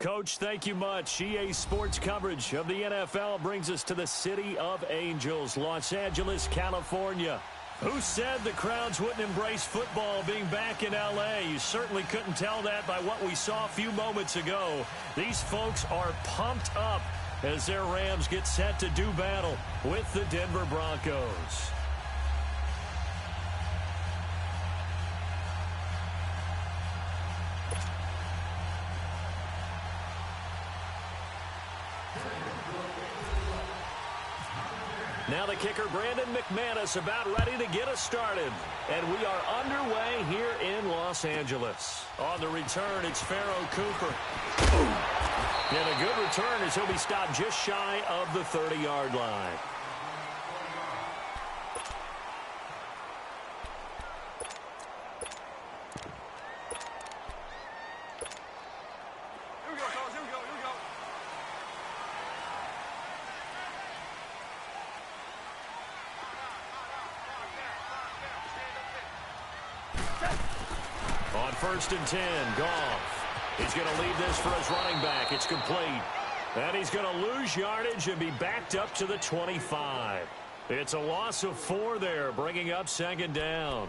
Coach, thank you much. EA Sports coverage of the NFL brings us to the City of Angels, Los Angeles, California. Who said the crowds wouldn't embrace football being back in L.A.? You certainly couldn't tell that by what we saw a few moments ago. These folks are pumped up as their Rams get set to do battle with the Denver Broncos. Now the kicker, Brandon McManus, about ready to get us started. And we are underway here in Los Angeles. On the return, it's Pharaoh Cooper. And a good return as he'll be stopped just shy of the 30-yard line. On 1st and 10, Goff. He's going to leave this for his running back. It's complete. And he's going to lose yardage and be backed up to the 25. It's a loss of 4 there, bringing up 2nd down.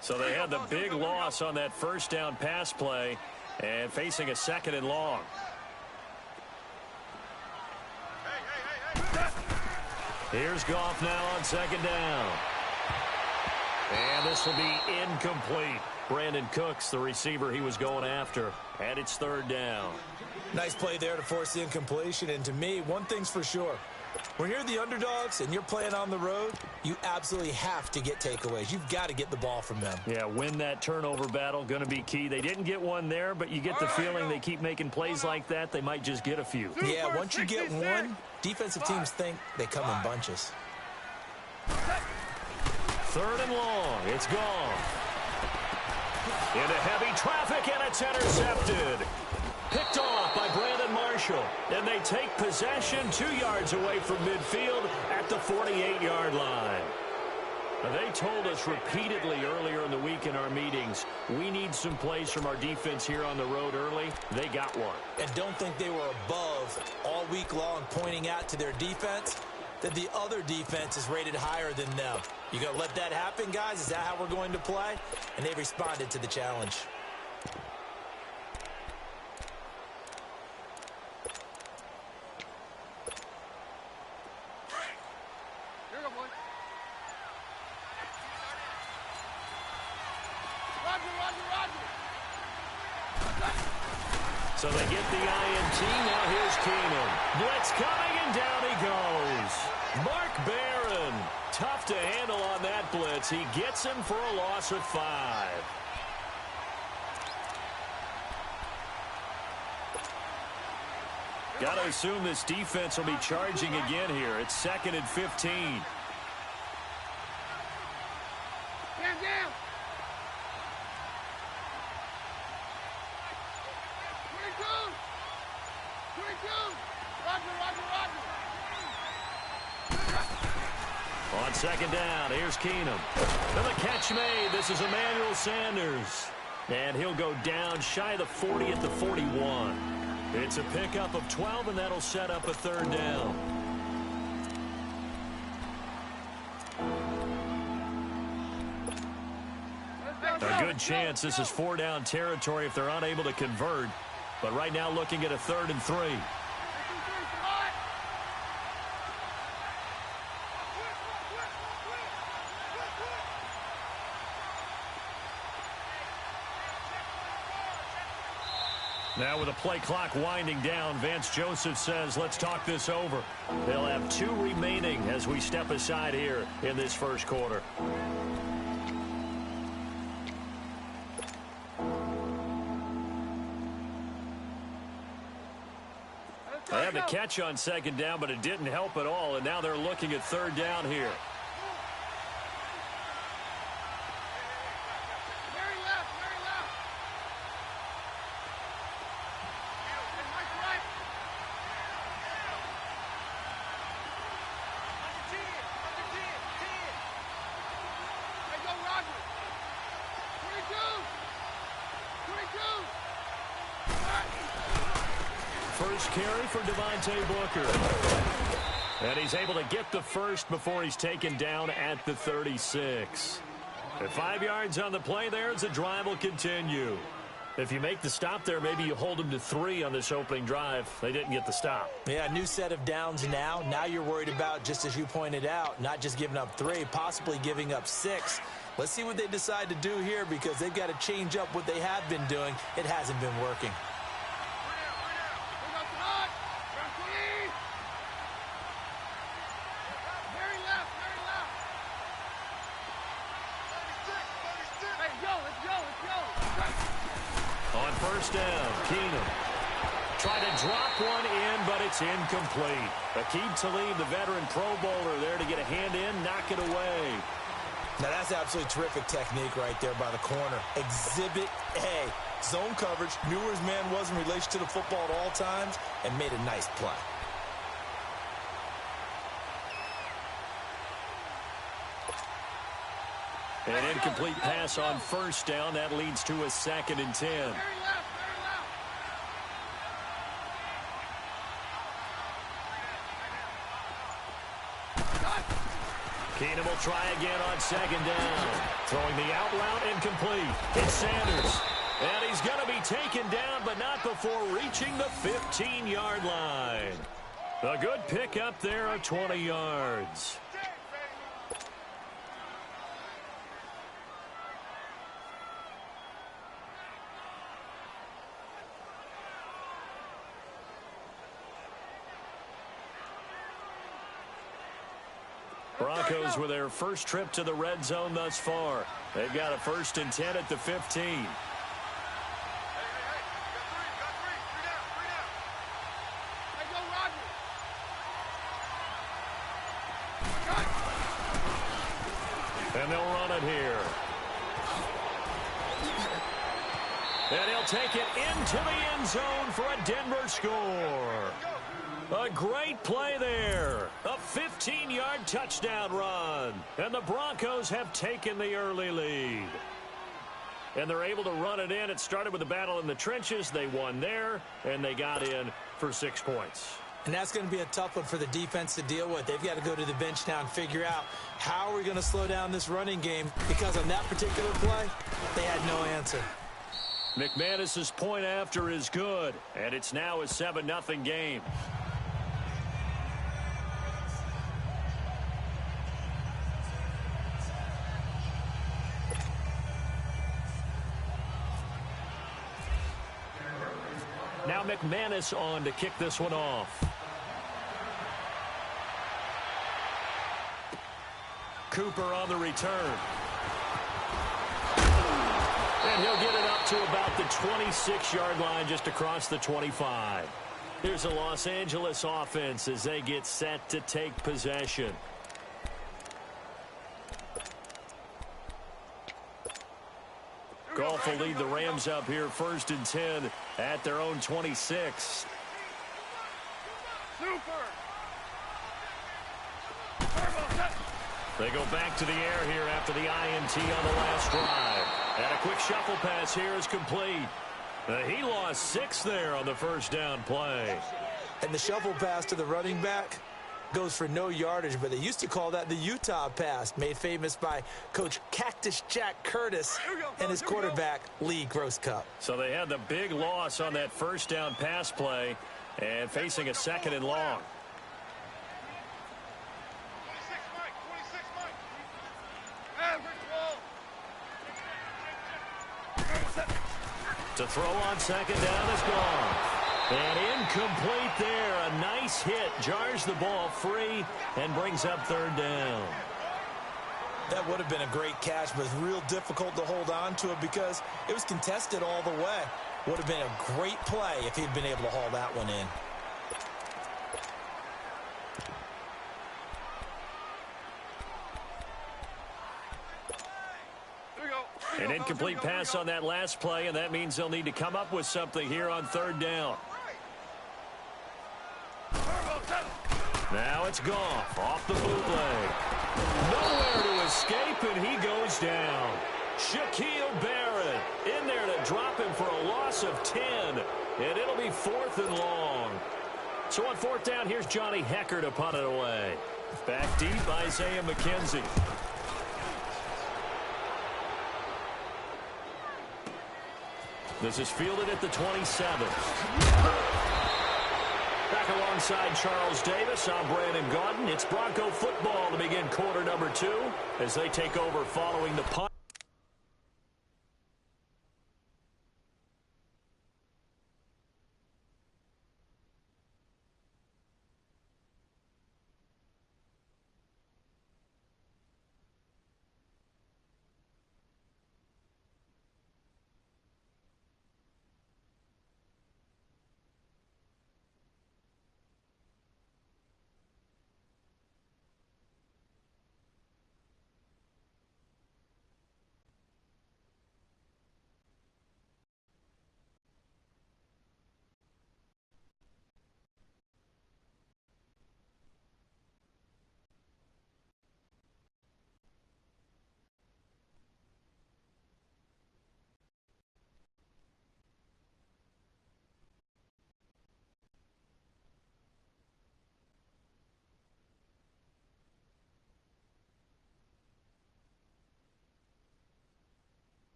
So they had the big loss on that 1st down pass play and facing a 2nd and long. Here's Goff now on 2nd down. And this will be incomplete. Brandon Cooks, the receiver he was going after. And it's 3rd down. Nice play there to force the incompletion. And to me, one thing's for sure. When you're the underdogs and you're playing on the road, you absolutely have to get takeaways. You've got to get the ball from them. Yeah, win that turnover battle, going to be key. They didn't get one there, but you get the feeling they keep making plays like that, they might just get a few. Yeah, once you get one, defensive teams think they come in bunches. 3rd and long. It's gone. Into heavy traffic, and it's intercepted. Picked off by Brandon Marshall. And they take possession 2 yards away from midfield at the 48-yard line. They told us repeatedly earlier in the week in our meetings, we need some plays from our defense here on the road early. They got one. And don't think they were above all week long pointing out to their defense that the other defense is rated higher than them. You going to let that happen, guys? Is that how we're going to play? And they responded to the challenge. So they get the INT. Now here's Keenum. Blitz coming, and down he goes. Mark Barron. Tough to handle on that blitz. He gets him for a loss of 5. Got to assume this defense will be charging again here. It's 2nd and 15. On 2nd down, here's Keenum. And the catch made. This is Emmanuel Sanders. And he'll go down shy of the 40 at the 41. It's a pickup of 12, and that'll set up a 3rd down. A good chance this is 4-down territory if they're unable to convert. But right now looking at a 3rd and 3. Now with the play clock winding down, Vance Joseph says, let's talk this over. They'll have 2 remaining as we step aside here in this 1st quarter. They had the catch on 2nd down, but it didn't help at all, and now they're looking at 3rd down here. first carry for Devontae Booker. And he's able to get the first before he's taken down at the 36. At 5 yards on the play there as the drive will continue. If you make the stop there, maybe you hold them to 3 on this opening drive. They didn't get the stop. Yeah, new set of downs now. Now you're worried about, just as you pointed out, not just giving up 3, possibly giving up 6. Let's see what they decide to do here because they've got to change up what they have been doing. It hasn't been working. On first down, Keenum. Try to drop one in, but it's incomplete. Aqib Talib, the veteran Pro Bowler, there to get a hand in, knock it away. Now, that's absolutely terrific technique right there by the corner. Exhibit A. Zone coverage, knew where his man was in relation to the football at all times, and made a nice play. An incomplete pass on first down. That leads to a 2nd and 10. Keenum will try again on 2nd down. Throwing the out route incomplete. It's Sanders. And he's going to be taken down, but not before reaching the 15-yard line. A good pick up there of 20 yards. Broncos with their first trip to the red zone thus far. They've got a 1st and 10 at the 15. And they'll run it here. And he'll take it into the end zone for a Denver score. A great play there. A 15-yard touchdown run. And the Broncos have taken the early lead. And they're able to run it in. It started with a battle in the trenches. They won there, and they got in for 6 points. And that's going to be a tough one for the defense to deal with. They've got to go to the bench now and figure out how are we going to slow down this running game, because on that particular play, they had no answer. McManus's point after is good, and it's now a 7-0 game. Now McManus on to kick this one off. Cooper on the return. And he'll get it up to about the 26-yard line, just across the 25. Here's a Los Angeles offense as they get set to take possession. Goff will lead the Rams up here 1st and 10 at their own 26. They go back to the air here after the INT on the last drive. And a quick shuffle pass here is complete. He lost 6 there on the first down play. And the shuffle pass to the running back goes for no yardage, but they used to call that the Utah pass, made famous by Coach Cactus Jack Curtis and his quarterback, Lee Grosscup. So they had the big loss on that first down pass play and facing a 2nd and long. To throw on 2nd down is gone. And incomplete there. A nice hit. Jars the ball free and brings up 3rd down. That would have been a great catch, but it's real difficult to hold on to it because it was contested all the way. Would have been a great play if he'd been able to haul that one in. An incomplete pass on that last play, and that means they'll need to come up with something here on 3rd down. Now it's Goff off the bootleg. Nowhere to escape, and he goes down. Shaquille Barrett in there to drop him for a loss of 10. And it'll be 4th and long. So on 4th down, here's Johnny Hecker to punt it away. Back deep, Isaiah McKenzie. This is fielded at the 27. Back alongside Charles Davis, I'm Brandon Gaudin. It's Bronco football to begin quarter number 2 as they take over following the punt.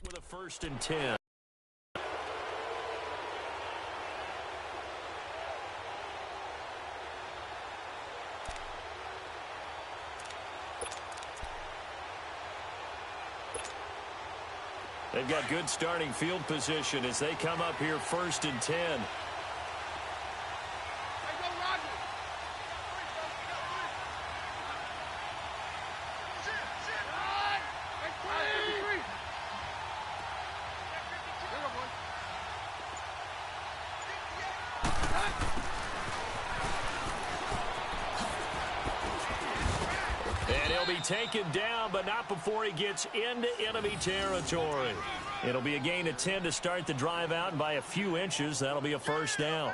With a 1st and 10. They've got good starting field position as they come up here 1st and 10. Taken down, but not before he gets into enemy territory. It'll be a gain of 10 to start the drive out, and by a few inches, that'll be a 1st down.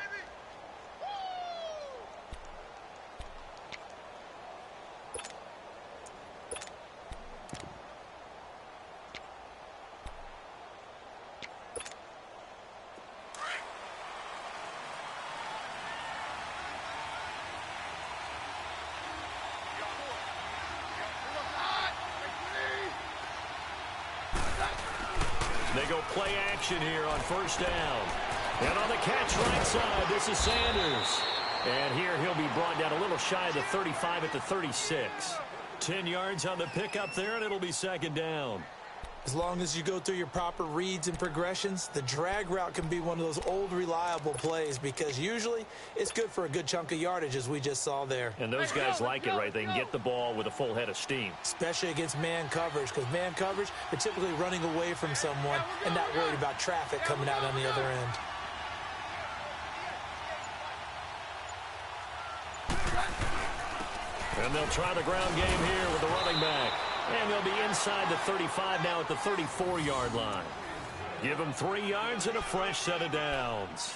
They go play action here on 1st down. And on the catch right side, this is Sanders. And here he'll be brought down a little shy of the 35 at the 36. 10 yards on the pickup there, and it'll be 2nd down. As long as you go through your proper reads and progressions, the drag route can be one of those old reliable plays because usually it's good for a good chunk of yardage, as we just saw there. And those guys like it, right? They can get the ball with a full head of steam. Especially against man coverage, because man coverage, they're typically running away from someone and not worried about traffic coming out on the other end. And they'll try the ground game here with the running back. And they'll be inside the 35 now at the 34-yard line. Give them 3 yards and a fresh set of downs.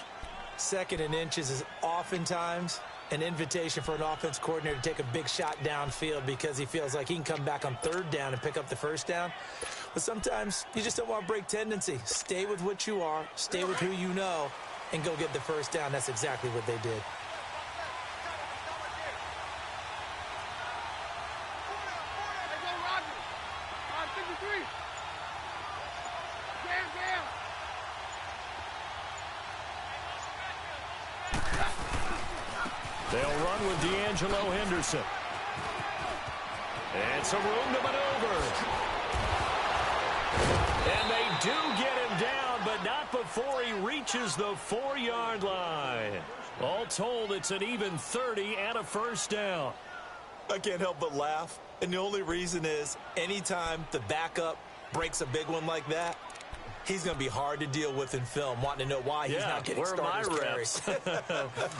2nd and inches is oftentimes an invitation for an offense coordinator to take a big shot downfield because he feels like he can come back on 3rd down and pick up the 1st down. But sometimes you just don't want to break tendency. Stay with what you are, stay with who you know, and go get the 1st down. That's exactly what they did. They'll run with D'Angelo Henderson. And some room to maneuver. And they do get him down, but not before he reaches the 4-yard line. All told, it's an even 30 and a 1st down. I can't help but laugh. And the only reason is anytime the backup breaks a big one like that, He's going to be hard to deal with in film, wanting to know why he's not getting starters carries.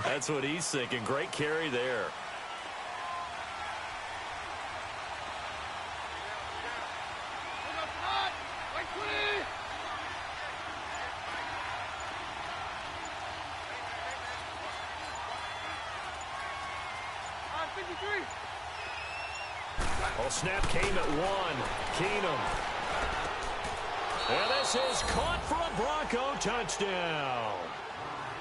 That's what he's thinking. Great carry there. Well, snap came at one. Keenum. And this is caught for a Bronco touchdown.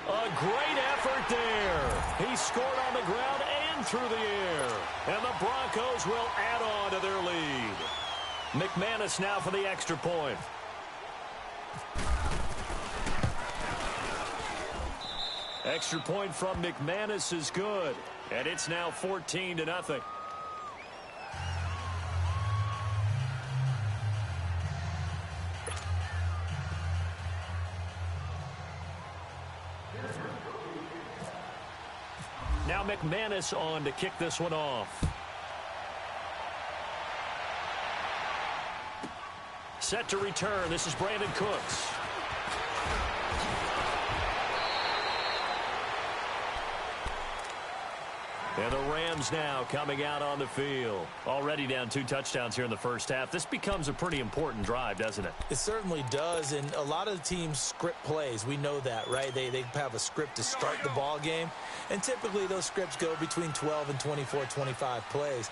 A great effort there. He scored on the ground and through the air. And the Broncos will add on to their lead. McManus now for the extra point. Extra point from McManus is good. And it's now 14-0. Now McManus on to kick this one off. Set to return. This is Brandon Cooks. And the Rams now coming out on the field. Already down 2 touchdowns here in the first half. This becomes a pretty important drive, doesn't it? It certainly does, and a lot of the teams script plays. We know that, right? They have a script to start the ball game, and typically those scripts go between 12 and 24, 25 plays.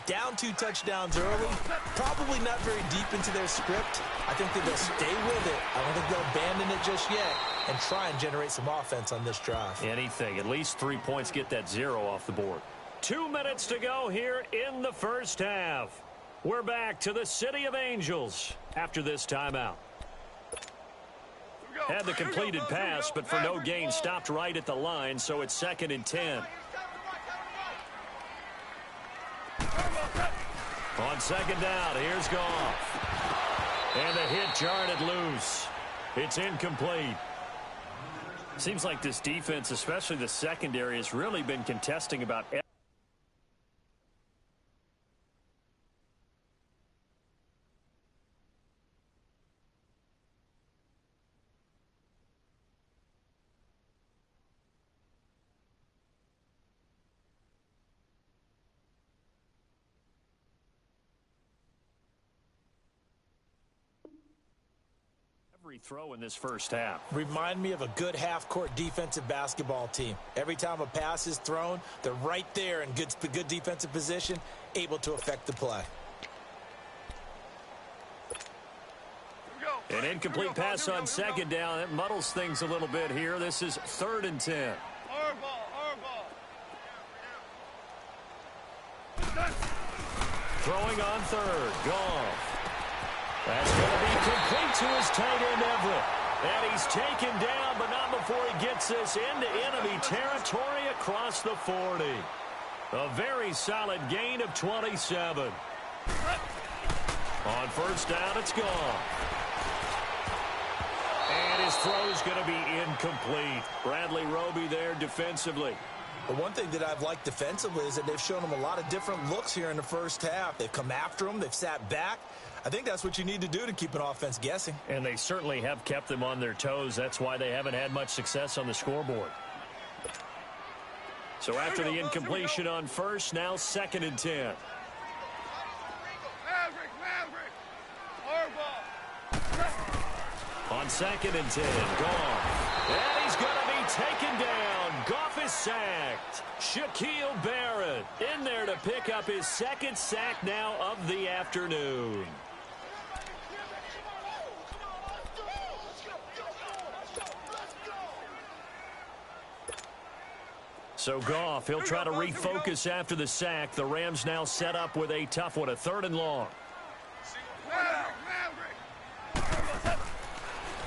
Down 2 touchdowns early, probably not very deep into their script. I think that they'll stay with it. I don't think they'll abandon it just yet and try and generate some offense on this drive. Anything. At least 3 points, get that 0 off the board. 2 minutes to go here in the first half. We're back to the City of Angels after this timeout. Had the completed pass, but for no gain, stopped right at the line, so it's 2nd and 10. On 2nd down, here's Goff. And the hit jarred it loose. It's incomplete. Seems like this defense, especially the secondary, has really been contesting about every throw in this first half. Remind me of a good half-court defensive basketball team. Every time a pass is thrown, they're right there in good defensive position, able to affect the play. An incomplete pass on 2nd down. It muddles things a little bit here. This is 3rd and 10. Throwing on 3rd. Goff. That's going to be complete to his tight end, Everett. And he's taken down, but not before he gets this into enemy territory across the 40. A very solid gain of 27. On 1st down, it's gone. And his throw's going to be incomplete. Bradley Roby there defensively. But one thing that I've liked defensively is that they've shown him a lot of different looks here in the first half. They've come after him. They've sat back. I think that's what you need to do to keep an offense guessing. And they certainly have kept them on their toes. That's why they haven't had much success on the scoreboard. So after the incompletion on 1st, now 2nd and 10. On 2nd and 10, Goff. And he's going to be taken down. Goff is sacked. Shaquille Barrett in there to pick up his 2nd sack now of the afternoon. So Goff, he'll try to refocus after the sack. The Rams now set up with a tough one, a 3rd and long.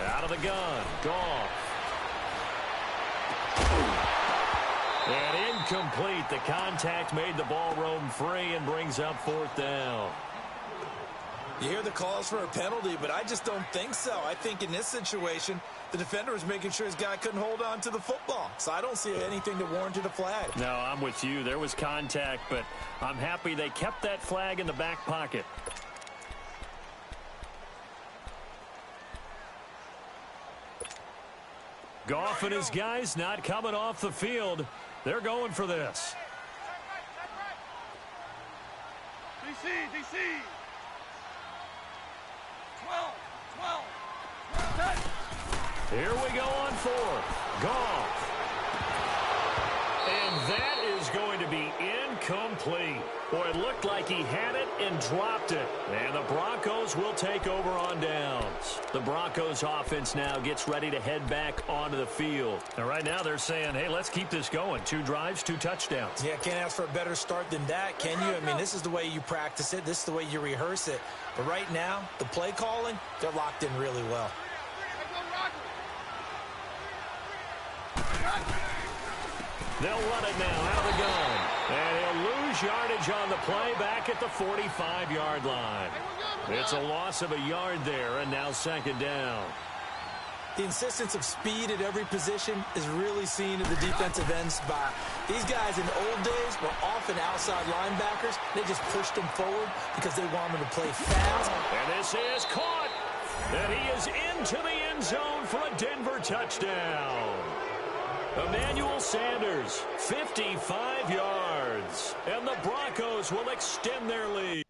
Out of the gun, Goff. And incomplete. The contact made the ball roam free and brings up 4th down. You hear the calls for a penalty, but I just don't think so. I think in this situation, the defender was making sure his guy couldn't hold on to the football. So I don't see anything that warranted a flag. No, I'm with you. There was contact, but I'm happy they kept that flag in the back pocket. Goff and his guys not coming off the field. They're going for this. DC. 12. Here we go on fourth. Goff. And that is going to be incomplete. Boy, it looked like he had it and dropped it. And the Broncos will take over on downs. The Broncos offense now gets ready to head back onto the field. And right now they're saying, hey, let's keep this going. 2 drives, 2 touchdowns. Yeah, can't ask for a better start than that, can you? I mean, this is the way you practice it. This is the way you rehearse it. But right now, the play calling, they're locked in really well. They'll run it now out of the gun. And he'll lose yardage on the play back at the 45-yard line. It's a loss of a yard there, and now second down. The insistence of speed at every position is really seen in the defensive end spot. These guys in the old days were often outside linebackers. They just pushed them forward because they want them to play fast. And this is caught. And he is into the end zone for a Denver touchdown. Emmanuel Sanders, 55 yards. And the Broncos will extend their lead.